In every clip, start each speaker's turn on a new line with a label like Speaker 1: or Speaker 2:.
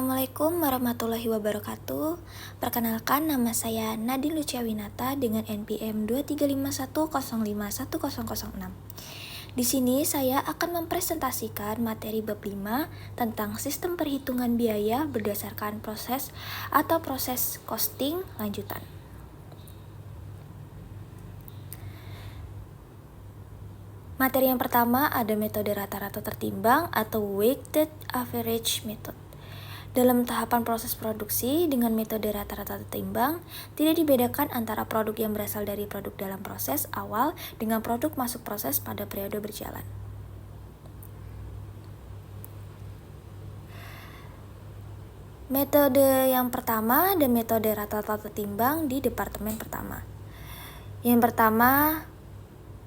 Speaker 1: Assalamualaikum warahmatullahi wabarakatuh. Perkenalkan, nama saya Nadine Lucia Winata dengan NPM 2351051006. Di sini saya akan mempresentasikan materi bab 5 tentang sistem perhitungan biaya berdasarkan proses atau proses costing lanjutan. Materi yang pertama ada metode rata-rata tertimbang atau weighted average method. Dalam tahapan proses produksi dengan metode rata-rata tertimbang, tidak dibedakan antara produk yang berasal dari produk dalam proses awal dengan produk masuk proses pada periode berjalan. Metode yang pertama dan metode rata-rata tertimbang di departemen pertama. Yang pertama,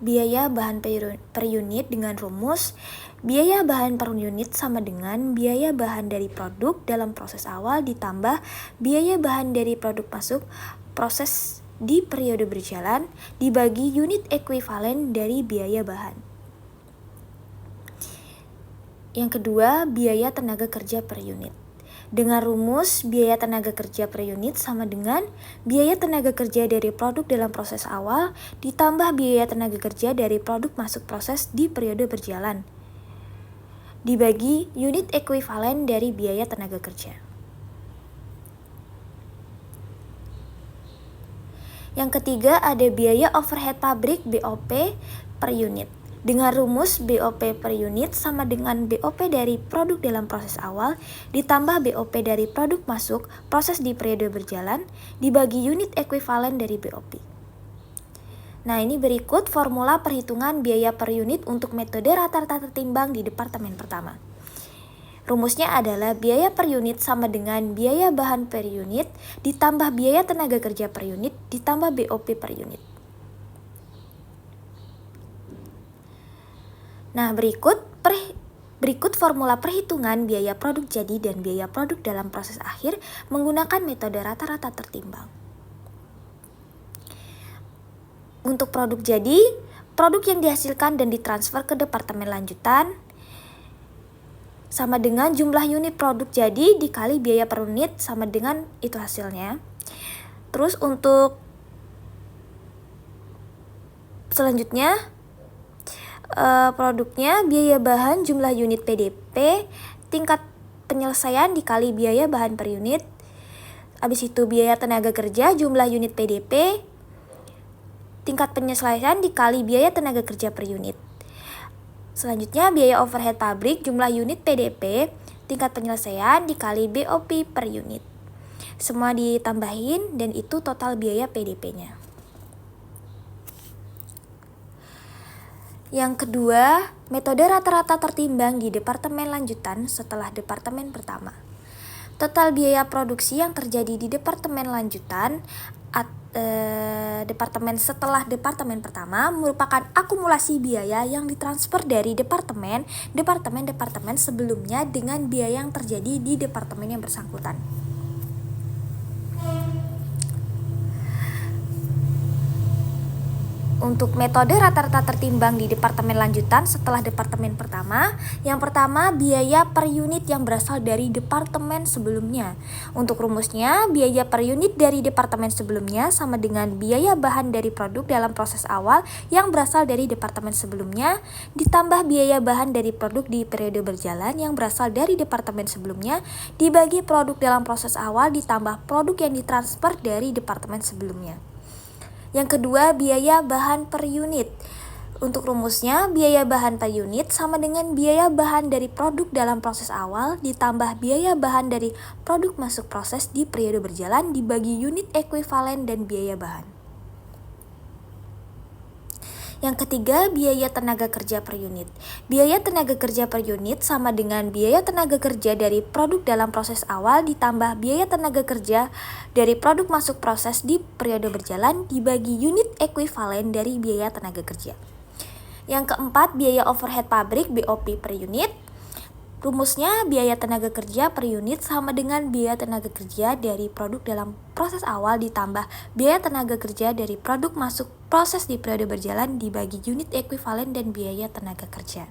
Speaker 1: biaya bahan per unit dengan rumus biaya bahan per unit sama dengan biaya bahan dari produk dalam proses awal ditambah biaya bahan dari produk masuk proses di periode berjalan dibagi unit ekuivalen dari biaya bahan. Yang kedua, biaya tenaga kerja per unit. Dengan rumus biaya tenaga kerja per unit sama dengan biaya tenaga kerja dari produk dalam proses awal ditambah biaya tenaga kerja dari produk masuk proses di periode berjalan dibagi unit ekuivalen dari biaya tenaga kerja. Yang ketiga ada biaya overhead pabrik BOP per unit. Dengan rumus BOP per unit sama dengan BOP dari produk dalam proses awal ditambah BOP dari produk masuk proses di periode berjalan dibagi unit ekuivalen dari BOP. Nah, ini berikut formula perhitungan biaya per unit untuk metode rata-rata tertimbang di departemen pertama. Rumusnya adalah biaya per unit sama dengan biaya bahan per unit ditambah biaya tenaga kerja per unit ditambah BOP per unit. Nah, berikut formula perhitungan biaya produk jadi dan biaya produk dalam proses akhir menggunakan metode rata-rata tertimbang. Untuk produk jadi, produk yang dihasilkan dan ditransfer ke departemen lanjutan sama dengan jumlah unit produk jadi dikali biaya per unit sama dengan itu hasilnya. Terus untuk selanjutnya produknya biaya bahan jumlah unit PDP tingkat penyelesaian dikali biaya bahan per unit. Habis itu biaya tenaga kerja jumlah unit PDP tingkat penyelesaian dikali biaya tenaga kerja per unit. Selanjutnya biaya overhead pabrik jumlah unit PDP tingkat penyelesaian dikali BOP per unit. Semua ditambahin dan itu total biaya PDP-nya. Yang kedua, metode rata-rata tertimbang di departemen lanjutan setelah departemen pertama. Total biaya produksi yang terjadi di departemen lanjutan departemen setelah departemen pertama merupakan akumulasi biaya yang ditransfer dari departemen sebelumnya dengan biaya yang terjadi di departemen yang bersangkutan. Untuk metode rata-rata tertimbang di departemen lanjutan setelah departemen pertama, yang pertama biaya per unit yang berasal dari departemen sebelumnya. Untuk rumusnya, biaya per unit dari departemen sebelumnya sama dengan biaya bahan dari produk dalam proses awal yang berasal dari departemen sebelumnya, ditambah biaya bahan dari produk di periode berjalan yang berasal dari departemen sebelumnya, dibagi produk dalam proses awal ditambah produk yang ditransfer dari departemen sebelumnya. Yang kedua, biaya bahan per unit. Untuk rumusnya, biaya bahan per unit sama dengan biaya bahan dari produk dalam proses awal ditambah biaya bahan dari produk masuk proses di periode berjalan dibagi unit ekuivalen dan biaya bahan. Yang ketiga, biaya tenaga kerja per unit. Biaya tenaga kerja per unit sama dengan biaya tenaga kerja dari produk dalam proses awal ditambah biaya tenaga kerja dari produk masuk proses di periode berjalan dibagi unit ekuivalen dari biaya tenaga kerja. Yang keempat, biaya overhead pabrik BOP per unit. Rumusnya biaya tenaga kerja per unit sama dengan biaya tenaga kerja dari produk dalam proses awal ditambah biaya tenaga kerja dari produk masuk proses di periode berjalan dibagi unit ekuivalen dan biaya tenaga kerja.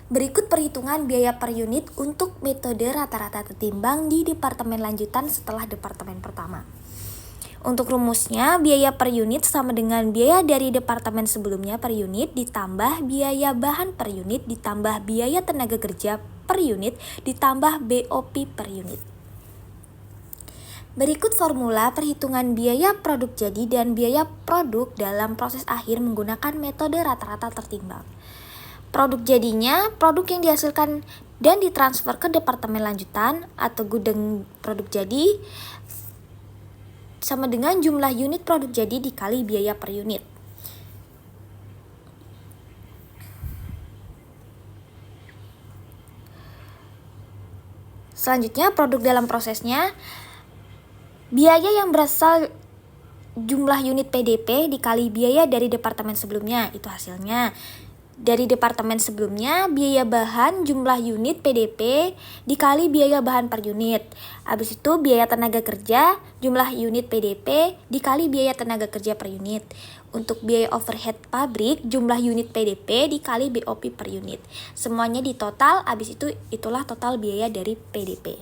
Speaker 1: Berikut perhitungan biaya per unit untuk metode rata-rata tertimbang di departemen lanjutan setelah departemen pertama. Untuk rumusnya, biaya per unit sama dengan biaya dari departemen sebelumnya per unit ditambah biaya bahan per unit ditambah biaya tenaga kerja per unit ditambah BOP per unit. Berikut formula perhitungan biaya produk jadi dan biaya produk dalam proses akhir menggunakan metode rata-rata tertimbang. Produk jadinya, produk yang dihasilkan dan ditransfer ke departemen lanjutan atau gudang produk jadi sama dengan jumlah unit produk jadi dikali biaya per unit. Selanjutnya, produk dalam prosesnya, biaya yang berasal jumlah unit PDP dikali biaya dari departemen sebelumnya, itu hasilnya. Dari departemen sebelumnya, biaya bahan jumlah unit PDP dikali biaya bahan per unit. Habis itu biaya tenaga kerja jumlah unit PDP dikali biaya tenaga kerja per unit. Untuk biaya overhead pabrik jumlah unit PDP dikali BOP per unit. Semuanya di total, habis itu itulah total biaya dari PDP.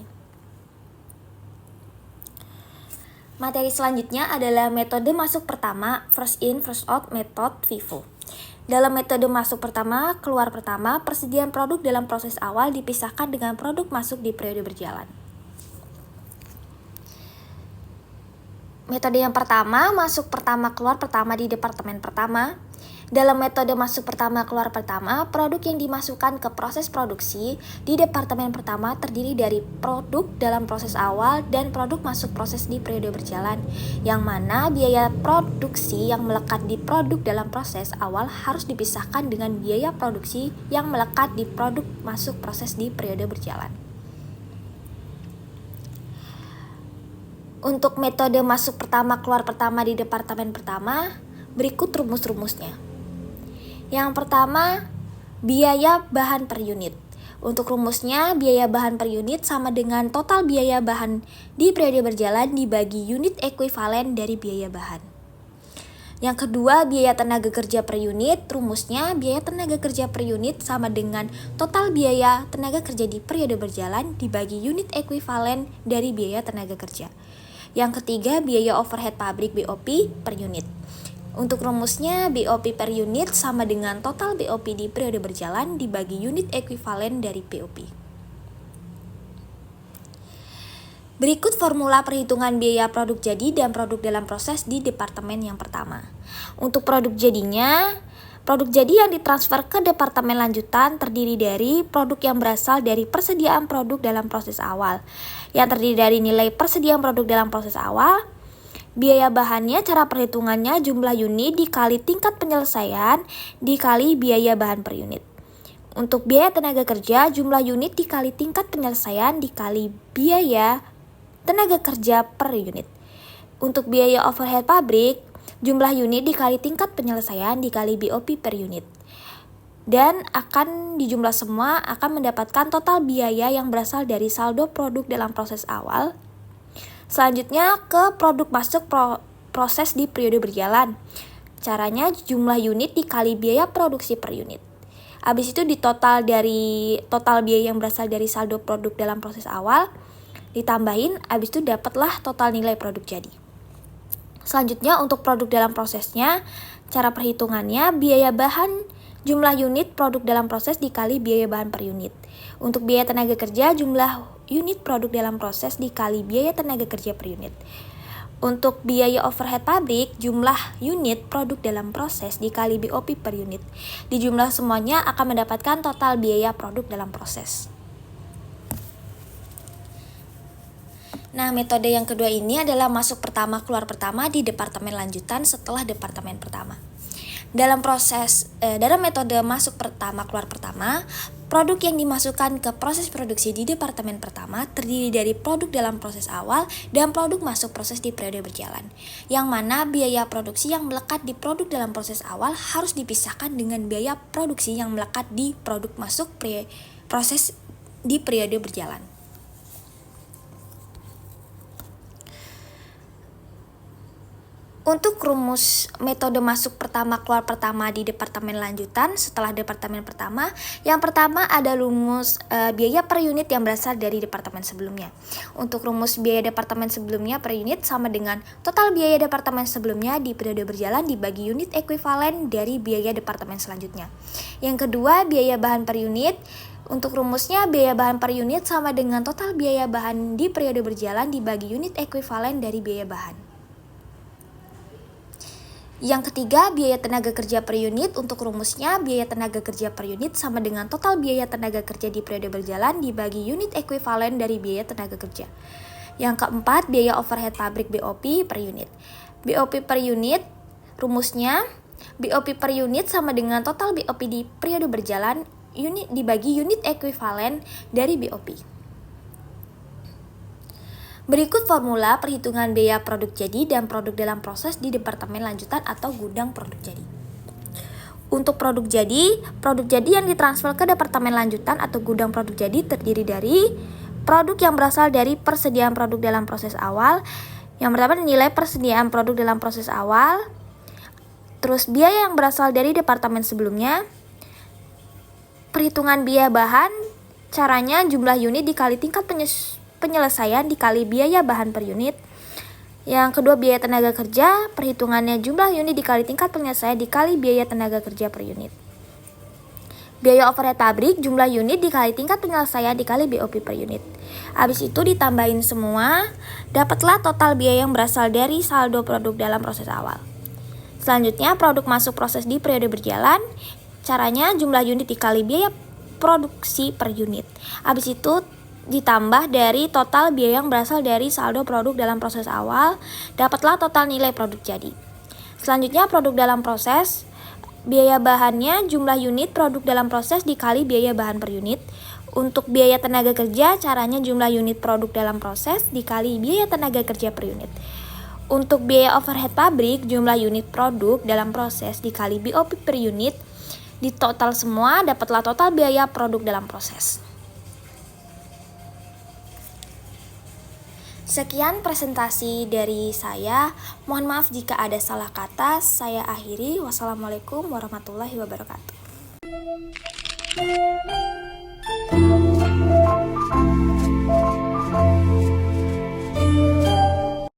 Speaker 1: Materi selanjutnya adalah metode masuk pertama, first in, first out, method FIFO. Dalam metode masuk pertama, keluar pertama, persediaan produk dalam proses awal dipisahkan dengan produk masuk di periode berjalan. Metode yang pertama, masuk pertama, keluar pertama di departemen pertama. Dalam metode masuk pertama, keluar pertama, produk yang dimasukkan ke proses produksi di departemen pertama terdiri dari produk dalam proses awal dan produk masuk proses di periode berjalan, yang mana biaya produksi yang melekat di produk dalam proses awal harus dipisahkan dengan biaya produksi yang melekat di produk masuk proses di periode berjalan. Untuk metode masuk pertama, keluar pertama di departemen pertama, berikut rumus-rumusnya. Yang pertama, biaya bahan per unit. Untuk rumusnya, biaya bahan per unit sama dengan total biaya bahan di periode berjalan dibagi unit ekuivalen dari biaya bahan. Yang kedua, biaya tenaga kerja per unit. Rumusnya, biaya tenaga kerja per unit sama dengan total biaya tenaga kerja di periode berjalan dibagi unit ekuivalen dari biaya tenaga kerja. Yang ketiga, biaya overhead pabrik BOP per unit. Untuk rumusnya, BOP per unit sama dengan total BOP di periode berjalan dibagi unit ekuivalen dari BOP. Berikut formula perhitungan biaya produk jadi dan produk dalam proses di departemen yang pertama. Untuk produk jadinya, produk jadi yang ditransfer ke departemen lanjutan terdiri dari produk yang berasal dari persediaan produk dalam proses awal, yang terdiri dari nilai persediaan produk dalam proses awal. Biaya bahannya, cara perhitungannya jumlah unit dikali tingkat penyelesaian dikali biaya bahan per unit. Untuk biaya tenaga kerja, jumlah unit dikali tingkat penyelesaian dikali biaya tenaga kerja per unit. Untuk biaya overhead pabrik, jumlah unit dikali tingkat penyelesaian dikali BOP per unit. Dan akan dijumlah semua akan mendapatkan total biaya yang berasal dari saldo produk dalam proses awal. Selanjutnya ke produk masuk proses di periode berjalan. Caranya jumlah unit dikali biaya produksi per unit. Habis itu ditotal dari total biaya yang berasal dari saldo produk dalam proses awal, ditambahin, habis itu dapatlah total nilai produk jadi. Selanjutnya untuk produk dalam prosesnya, cara perhitungannya biaya bahan jumlah unit produk dalam proses dikali biaya bahan per unit. Untuk biaya tenaga kerja, jumlah unit produk dalam proses dikali biaya tenaga kerja per unit. Untuk biaya overhead pabrik, jumlah unit produk dalam proses dikali BOP per unit. Dijumlah semuanya akan mendapatkan total biaya produk dalam proses. Nah, metode yang kedua ini adalah masuk pertama, keluar pertama di departemen lanjutan setelah departemen pertama. Dalam metode masuk pertama, keluar pertama, produk yang dimasukkan ke proses produksi di departemen pertama terdiri dari produk dalam proses awal dan produk masuk proses di periode berjalan, yang mana biaya produksi yang melekat di produk dalam proses awal harus dipisahkan dengan biaya produksi yang melekat di produk masuk proses di periode berjalan. Untuk rumus metode masuk pertama keluar pertama di departemen lanjutan setelah departemen pertama, yang pertama ada rumus biaya per unit yang berasal dari departemen sebelumnya. Untuk rumus biaya departemen sebelumnya per unit sama dengan total biaya departemen sebelumnya di periode berjalan dibagi unit ekuivalen dari biaya departemen selanjutnya. Yang kedua, biaya bahan per unit. Untuk rumusnya, biaya bahan per unit sama dengan total biaya bahan di periode berjalan dibagi unit ekuivalen dari biaya bahan. Yang ketiga, biaya tenaga kerja per unit. Untuk rumusnya, biaya tenaga kerja per unit sama dengan total biaya tenaga kerja di periode berjalan dibagi unit ekuivalen dari biaya tenaga kerja. Yang keempat, biaya overhead pabrik BOP per unit. BOP per unit, rumusnya BOP per unit sama dengan total BOP di periode berjalan unit dibagi unit ekuivalen dari BOP. Berikut formula perhitungan biaya produk jadi dan produk dalam proses di departemen lanjutan atau gudang produk jadi. Untuk produk jadi yang ditransfer ke departemen lanjutan atau gudang produk jadi terdiri dari produk yang berasal dari persediaan produk dalam proses awal. Yang pertama nilai persediaan produk dalam proses awal, terus biaya yang berasal dari departemen sebelumnya, perhitungan biaya bahan, caranya jumlah unit dikali tingkat penyelesaian dikali biaya bahan per unit. Yang kedua, biaya tenaga kerja, perhitungannya jumlah unit dikali tingkat penyelesaian dikali biaya tenaga kerja per unit. Biaya overhead pabrik, jumlah unit dikali tingkat penyelesaian dikali BOP per unit. Habis itu ditambahin semua, dapatlah total biaya yang berasal dari saldo produk dalam proses awal. Selanjutnya, produk masuk proses di periode berjalan, caranya jumlah unit dikali biaya produksi per unit. Habis itu ditambah dari total biaya yang berasal dari saldo produk dalam proses awal, dapatlah total nilai produk jadi. Selanjutnya, produk dalam proses, biaya bahannya jumlah unit produk dalam proses dikali biaya bahan per unit. Untuk biaya tenaga kerja, caranya jumlah unit produk dalam proses dikali biaya tenaga kerja per unit. Untuk biaya overhead pabrik, jumlah unit produk dalam proses dikali BOP per unit. Di total semua, dapatlah total biaya produk dalam proses. Sekian presentasi dari saya. Mohon maaf jika ada salah kata. Saya akhiri. Wassalamualaikum warahmatullahi wabarakatuh.